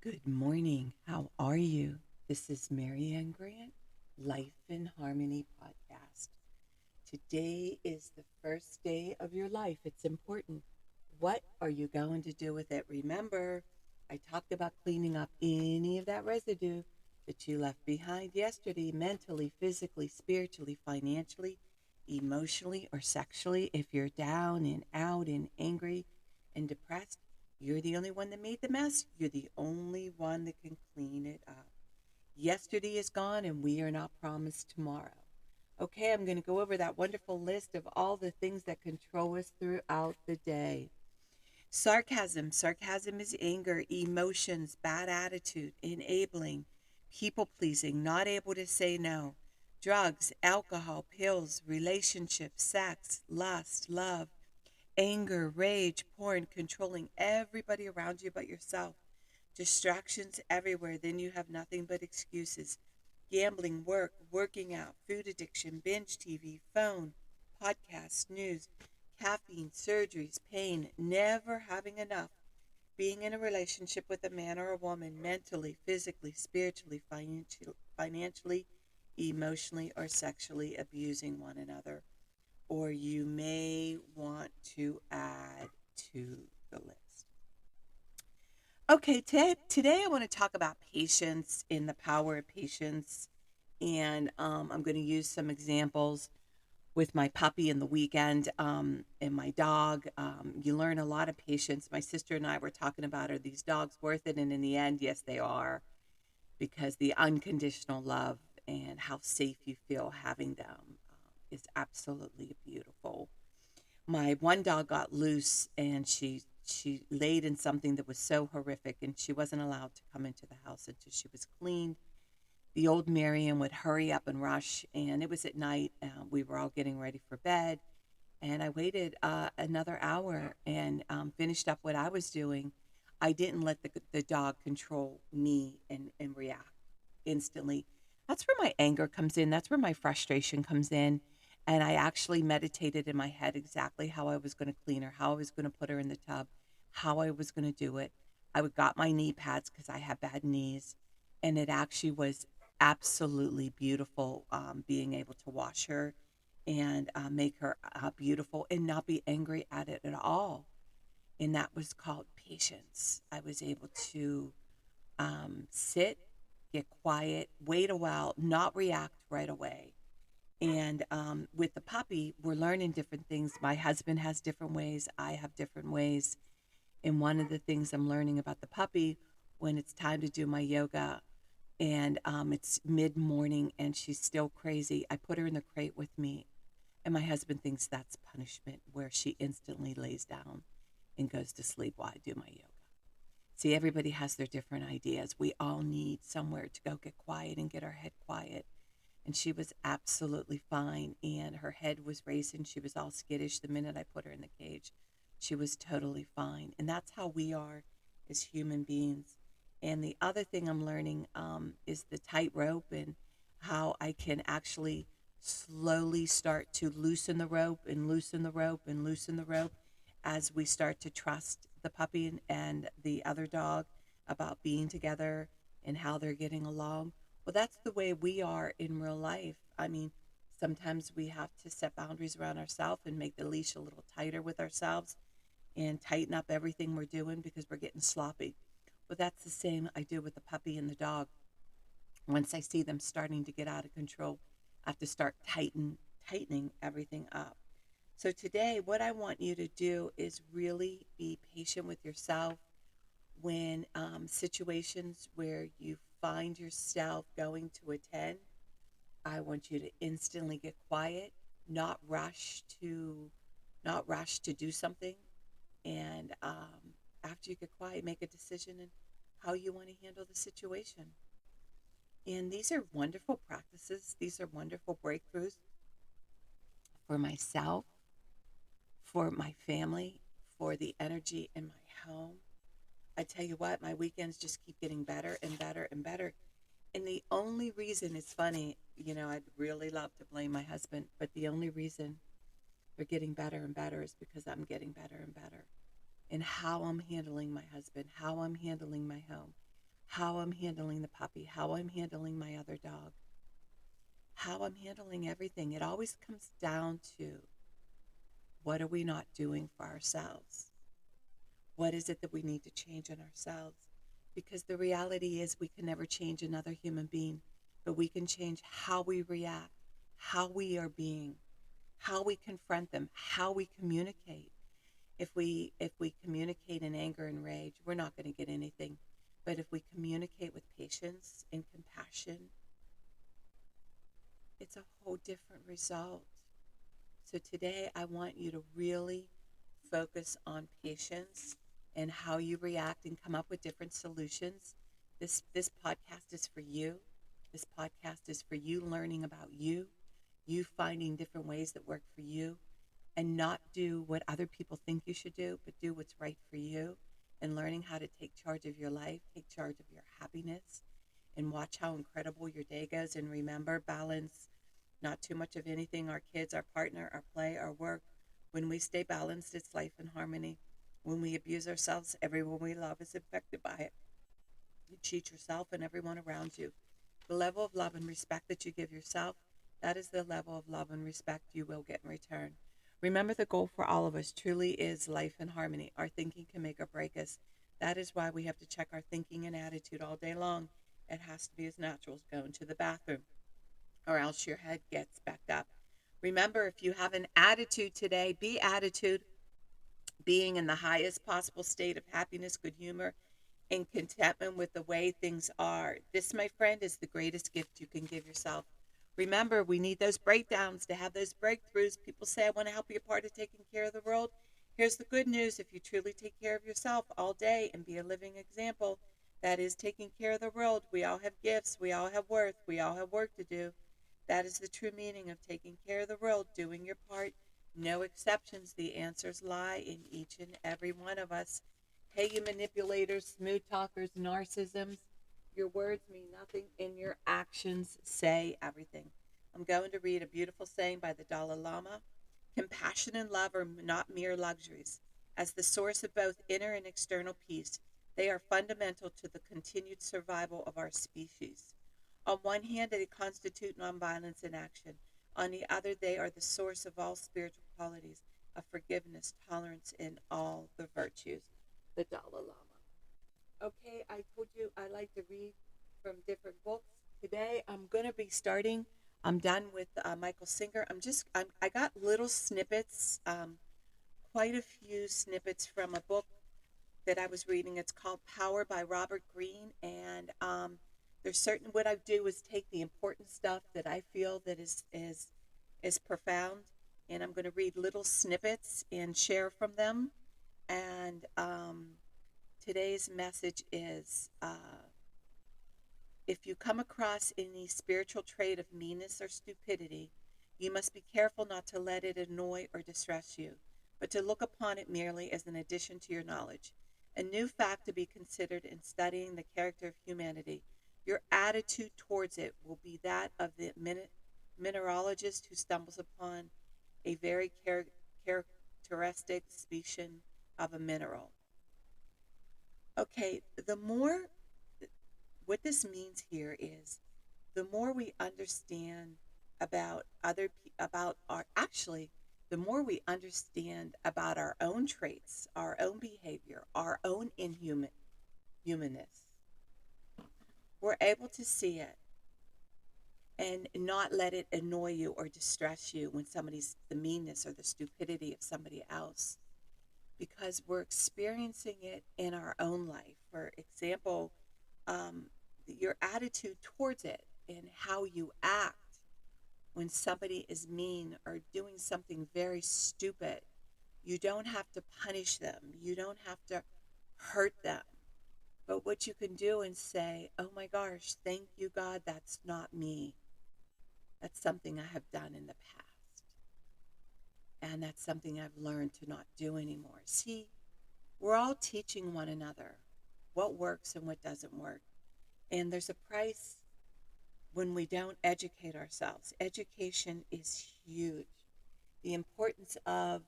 Good morning. How are you? This is Marianne Grant, Life in Harmony podcast. Today is the first day of your life. It's important. What are you going to do with it? Remember, I talked about cleaning up any of that residue that you left behind yesterday, mentally, physically, spiritually, financially, emotionally, or sexually. If you're down and out and angry and depressed, you're the only one that made the mess. You're the only one that can clean it up. Yesterday is gone, and we are not promised tomorrow. Okay, I'm going to go over that wonderful list of all the things that control us throughout the day. Sarcasm. Sarcasm is anger, emotions, bad attitude, enabling, people pleasing, not able to say no. Drugs, alcohol, pills, relationships, sex, lust, love, anger, rage, porn, controlling everybody around you but yourself. Distractions everywhere, then you have nothing but excuses. Gambling, work, working out, food addiction, binge TV, phone, podcasts, news, caffeine, surgeries, pain, never having enough, being in a relationship with a man or a woman, mentally, physically, spiritually, financially, emotionally, or sexually abusing one another. Or you may want to add to the list. Okay, today I want to talk about patience and the power of patience. And I'm going to use some examples with my puppy in the weekend and my dog. You learn a lot of patience. My sister and I were talking about, are these dogs worth it? And in the end, yes, they are, because the unconditional love and how safe you feel having them is absolutely beautiful. My one dog got loose, and she laid in something that was so horrific, and she wasn't allowed to come into the house until she was cleaned. The old Marion would hurry up and rush, and it was at night. We were all getting ready for bed, and I waited another hour and finished up what I was doing. I didn't let the dog control me and react instantly. That's where my anger comes in. That's where my frustration comes in. And I actually meditated in my head exactly how I was going to clean her, how I was going to put her in the tub, how I was going to do it. I would got my knee pads because I have bad knees. And it actually was absolutely beautiful, being able to wash her and make her beautiful and not be angry at it at all. And that was called patience. I was able to sit, get quiet, wait a while, not react right away. And with the puppy, we're learning different things. My husband has different ways, I have different ways. And one of the things I'm learning about the puppy, when it's time to do my yoga and it's mid morning and she's still crazy, I put her in the crate with me. And my husband thinks that's punishment, where she instantly lays down and goes to sleep while I do my yoga. See, everybody has their different ideas. We all need somewhere to go get quiet and get our head quiet. And she was absolutely fine. And her head was racing. She was all skittish the minute I put her in the cage. She was totally fine. And that's how we are as human beings. And the other thing I'm learning is the tightrope, and how I can actually slowly start to loosen the rope and loosen the rope and loosen the rope as we start to trust the puppy and the other dog about being together and how they're getting along. Well, that's the way we are in real life. I mean, sometimes we have to set boundaries around ourselves and make the leash a little tighter with ourselves and tighten up everything we're doing because we're getting sloppy. But that's the same I do with the puppy and the dog. Once I see them starting to get out of control, I have to start tightening everything up. So today, what I want you to do is really be patient with yourself when situations where you find yourself going to a 10. I want you to instantly get quiet, not rush to not rush to do something, and after you get quiet, make a decision and how you want to handle the situation. And these are wonderful practices. These are wonderful breakthroughs for myself, for my family, for the energy in my home. I tell you what, my weekends just keep getting better and better and better. And the only reason, it's funny, I'd really love to blame my husband, but the only reason they're getting better and better is because I'm getting better and better in how I'm handling my husband, how I'm handling my home, how I'm handling the puppy, how I'm handling my other dog, how I'm handling everything. It always comes down to, what are we not doing for ourselves? What is it that we need to change in ourselves? Because the reality is, we can never change another human being, but we can change how we react, how we are being, how we confront them, how we communicate. If we communicate in anger and rage, we're not going to get anything. But if we communicate with patience and compassion, it's a whole different result. So today I want you to really focus on patience and how you react and come up with different solutions. This podcast is for you. This podcast is for you learning about you, you finding different ways that work for you, and not do what other people think you should do, but do what's right for you, and learning how to take charge of your life, take charge of your happiness, and watch how incredible your day goes. And remember, balance, not too much of anything, our kids, our partner, our play, our work. When we stay balanced, it's life in harmony. When we abuse ourselves, everyone we love is affected by it. You cheat yourself and everyone around you. The level of love and respect that you give yourself, that is the level of love and respect you will get in return. Remember, the goal for all of us truly is life in harmony. Our thinking can make or break us. That is why we have to check our thinking and attitude all day long. It has to be as natural as going to the bathroom, or else your head gets backed up. Remember, if you have an attitude today, be attitude, being in the highest possible state of happiness, good humor, and contentment with the way things are. This, my friend, is the greatest gift you can give yourself. Remember, we need those breakdowns to have those breakthroughs. People say, I want to help be a part of taking care of the world. Here's the good news. If you truly take care of yourself all day and be a living example, that is taking care of the world. We all have gifts. We all have worth. We all have work to do. That is the true meaning of taking care of the world, doing your part. No exceptions. The answers lie in each and every one of us. Hey, you manipulators, smooth talkers, narcissisms, your words mean nothing and your actions say everything. I'm going to read a beautiful saying by the Dalai Lama. Compassion and love are not mere luxuries. As the source of both inner and external peace, they are fundamental to the continued survival of our species. On one hand, they constitute nonviolence in action. On the other, they are the source of all spiritual qualities of forgiveness, tolerance, and all the virtues. The Dalai Lama. Okay, I told you I like to read from different books. Today, I'm going to be starting. I'm done with Michael Singer. I got little snippets, quite a few snippets from a book that I was reading. It's called Power by Robert Greene, and there's certain, what I do is take the important stuff that I feel that is profound, and I'm going to read little snippets and share from them. And today's message is, if you come across any spiritual trait of meanness or stupidity, you must be careful not to let it annoy or distress you, but to look upon it merely as an addition to your knowledge, a new fact to be considered in studying the character of humanity. Your attitude towards it will be that of the mineralogist who stumbles upon a very characteristic species of a mineral. Okay, what this means here is, the more we understand about about our, actually, the more we understand about our own traits, our own behavior, our own humanness, we're able to see it and not let it annoy you or distress you when somebody's, the meanness or the stupidity of somebody else, because we're experiencing it in our own life. For example, um, your attitude towards it and how you act when somebody is mean or doing something very stupid. You don't have to punish them, you don't have to hurt them. But what you can do and say, oh my gosh, thank you, God, that's not me. That's something I have done in the past. And that's something I've learned to not do anymore. See, we're all teaching one another what works and what doesn't work. And there's a price when we don't educate ourselves. Education is huge. The importance of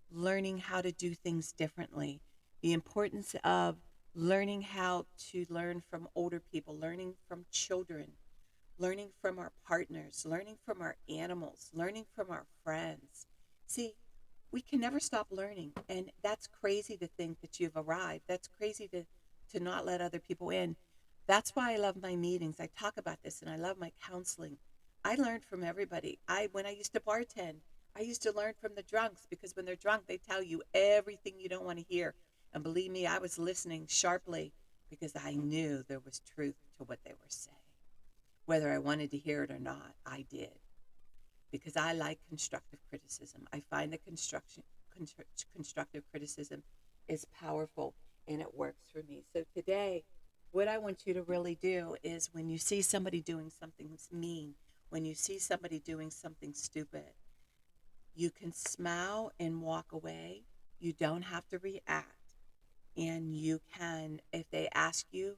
learning how to do things differently, the importance of learning how to learn from older people, learning from children, learning from our partners, learning from our animals, learning from our friends. See, we can never stop learning. And that's crazy to think that you've arrived. That's crazy to not let other people in. That's why I love my meetings. I talk about this and I love my counseling. I learned from everybody. When I used to bartend, I used to learn from the drunks because when they're drunk, they tell you everything you don't want to hear. And believe me, I was listening sharply because I knew there was truth to what they were saying. Whether I wanted to hear it or not, I did because I like constructive criticism. I find that constructive criticism is powerful and it works for me. So today, what I want you to really do is when you see somebody doing something mean, when you see somebody doing something stupid, you can smile and walk away. You don't have to react. And you can, if they ask you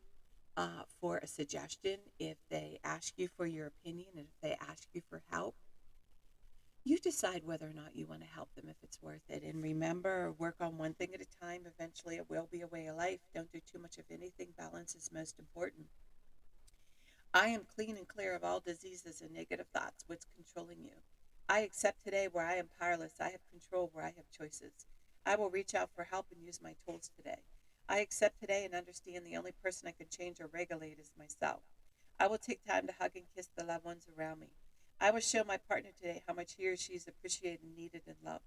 for a suggestion, if they ask you for your opinion, and if they ask you for help, you decide whether or not you want to help them if it's worth it. And remember, work on one thing at a time. Eventually, it will be a way of life. Don't do too much of anything. Balance is most important. I am clean and clear of all diseases and negative thoughts. What's controlling you? I accept today where I am powerless. I have control where I have choices. I will reach out for help and use my tools today. I accept today and understand the only person I can change or regulate is myself. I will take time to hug and kiss the loved ones around me. I will show my partner today how much he or she is appreciated, needed, and loved.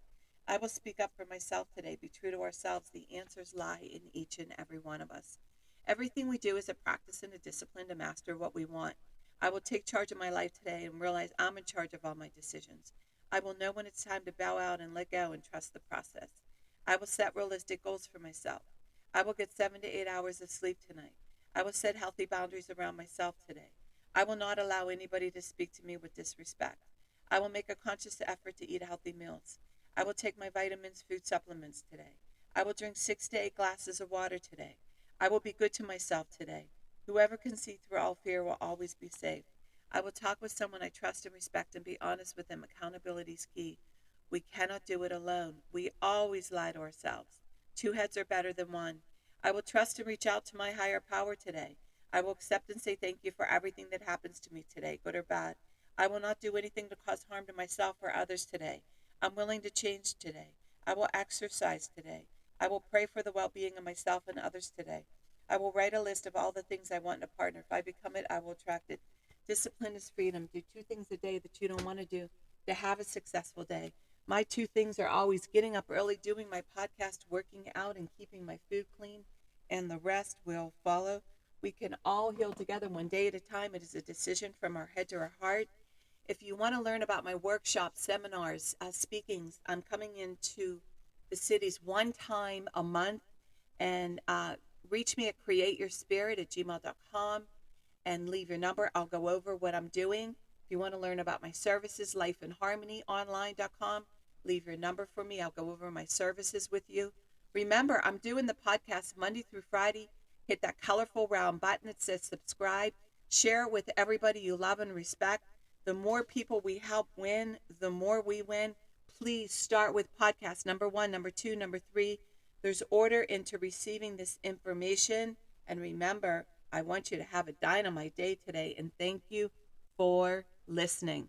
I will speak up for myself today. Be true to ourselves. The answers lie in each and every one of us. Everything we do is a practice and a discipline to master what we want. I will take charge of my life today and realize I'm in charge of all my decisions. I will know when it's time to bow out and let go and trust the process. I will set realistic goals for myself. I will get 7 to 8 hours of sleep tonight. I will set healthy boundaries around myself today. I will not allow anybody to speak to me with disrespect. I will make a conscious effort to eat healthy meals. I will take my vitamins, food supplements today. I will drink 6 to 8 glasses of water today. I will be good to myself today. Whoever can see through all fear will always be safe. I will talk with someone I trust and respect and be honest with them. Accountability is key. We cannot do it alone. We always lie to ourselves. Two heads are better than one. I will trust and reach out to my higher power today. I will accept and say thank you for everything that happens to me today, good or bad. I will not do anything to cause harm to myself or others today. I'm willing to change today. I will exercise today. I will pray for the well being of myself and others today. I will write a list of all the things I want in a partner. If I become it, I will attract it. Discipline is freedom. Do 2 things a day that you don't want to do to have a successful day. My 2 things are always getting up early, doing my podcast, working out, and keeping my food clean, and the rest will follow. We can all heal together one day at a time. It is a decision from our head to our heart. If you want to learn about my workshops, seminars, speakings, I'm coming into the cities one time a month. And reach me at createyourspirit@gmail.com and leave your number. I'll go over what I'm doing. If you want to learn about my services, lifeinharmonyonline.com, leave your number for me. I'll go over my services with you. Remember, I'm doing the podcast Monday through Friday. Hit that colorful round button that says subscribe. Share it with everybody you love and respect. The more people we help win, the more we win. Please start with podcast number 1, number 2, number 3. There's order into receiving this information. And remember, I want you to have a dynamite day today. And thank you for listening.